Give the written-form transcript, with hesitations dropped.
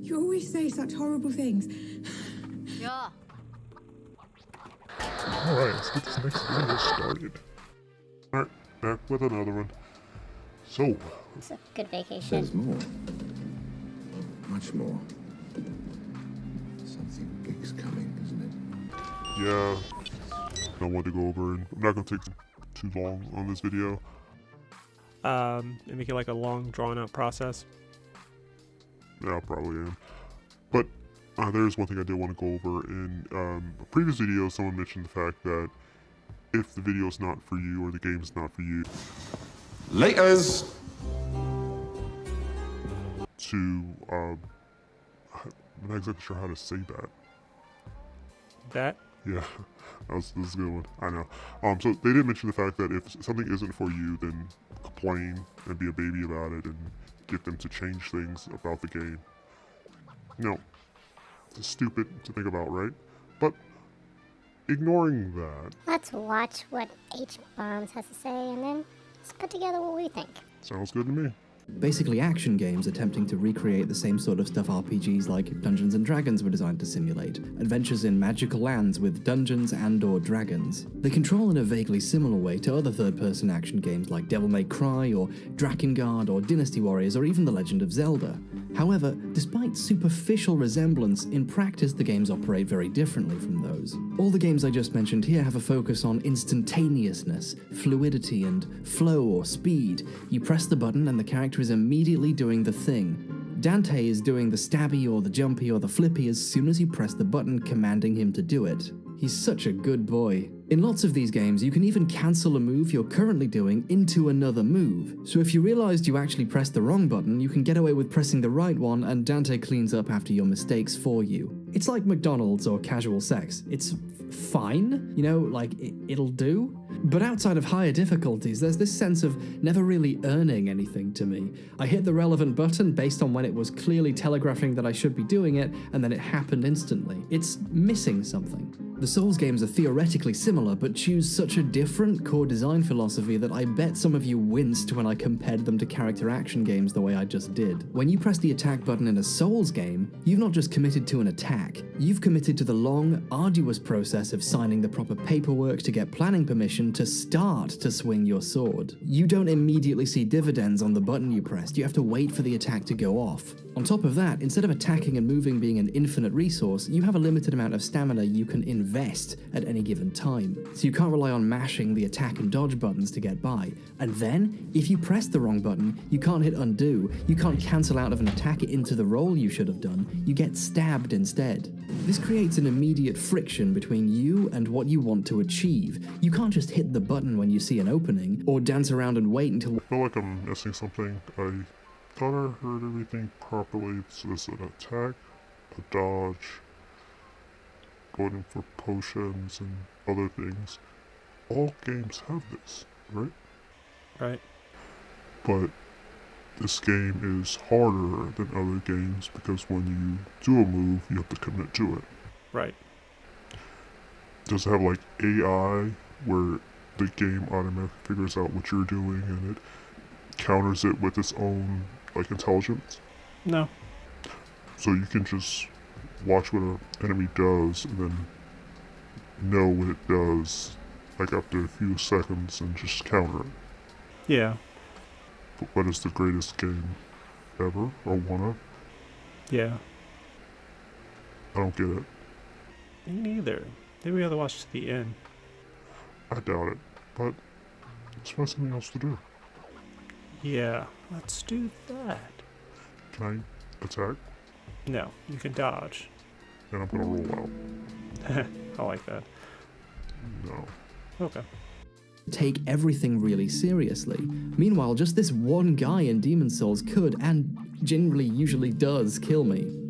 You always say such horrible things. Yeah. Alright, let's get this next video started. Alright, back with another one. So, It's a good vacation. There's more. Much more. Something big's coming, isn't it? yeah, I want to go over, and I'm not going to take too long on this video. And make it like a long, drawn-out process. Yeah, I probably am. But there's one thing I did want to go over. In a previous video, someone mentioned the fact that if the video is not for you or the game is not for you, Laters! to, I'm not exactly sure how to say that. That? Yeah, this is a good one. I know. So they did mention the fact that if something isn't for you, then complain and be a baby about it and get them to change things about the game. No, it's stupid to think about, right? But ignoring that, Let's watch what HBombs has to say and then let's put together what we think. sounds good to me. Basically action games attempting to recreate the same sort of stuff RPGs like Dungeons & Dragons were designed to simulate. Adventures in magical lands with dungeons and/or dragons. They control in a vaguely similar way to other third-person action games like Devil May Cry or Drakengard or Dynasty Warriors or even The Legend of Zelda. However, despite superficial resemblance, in practice the games operate very differently from those. All the games I just mentioned here have a focus on instantaneousness, fluidity, and flow or speed. You press the button and the character is immediately doing the thing. Dante is doing the stabby or the jumpy or the flippy as soon as you press the button commanding him to do it. He's such a good boy. In lots of these games, you can even cancel a move you're currently doing into another move. So if you realized you actually pressed the wrong button, you can get away with pressing the right one and Dante cleans up after your mistakes for you. It's like McDonald's or casual sex. It's fine, you know, like it'll do. But outside of higher difficulties, there's this sense of never really earning anything to me. I hit the relevant button based on when it was clearly telegraphing that I should be doing it, and then it happened instantly. It's missing something. The Souls games are theoretically similar, but choose such a different core design philosophy that I bet some of you winced when I compared them to character action games the way I just did. When you press the attack button in a Souls game, you've not just committed to an attack, you've committed to the long, arduous process of signing the proper paperwork to get planning permission to start to swing your sword. You don't immediately see dividends on the button you pressed, you have to wait for the attack to go off. On top of that, instead of attacking and moving being an infinite resource, you have a limited amount of stamina you can invest at any given time. So you can't rely on mashing the attack and dodge buttons to get by. And then, if you press the wrong button, you can't hit undo, you can't cancel out of an attack into the roll you should have done, you get stabbed instead. This creates an immediate friction between you and what you want to achieve. You can't just hit the button when you see an opening, or dance around and wait until— I feel like I'm missing something. I thought I heard everything properly. So there's an attack, a dodge, going in for potions and other things. All games have this, right? Right. But this game is harder than other games because when you do a move, you have to commit to it. Right. Does it have like AI where the game automatically figures out what you're doing and it counters it with its own like intelligence? No. So you can just watch what an enemy does and then know what it does like after a few seconds and just counter it. Yeah. But what is the greatest game ever, or one of? Yeah. I don't get it. Me neither. Maybe we have to watch to the end. I doubt it, but let's find something else to do. Yeah, let's do that. Can I attack? No, you can dodge. Then I'm gonna roll out. I like that. No. Okay. take everything really seriously. Meanwhile, just this one guy in Demon's Souls could, and generally usually does, kill me.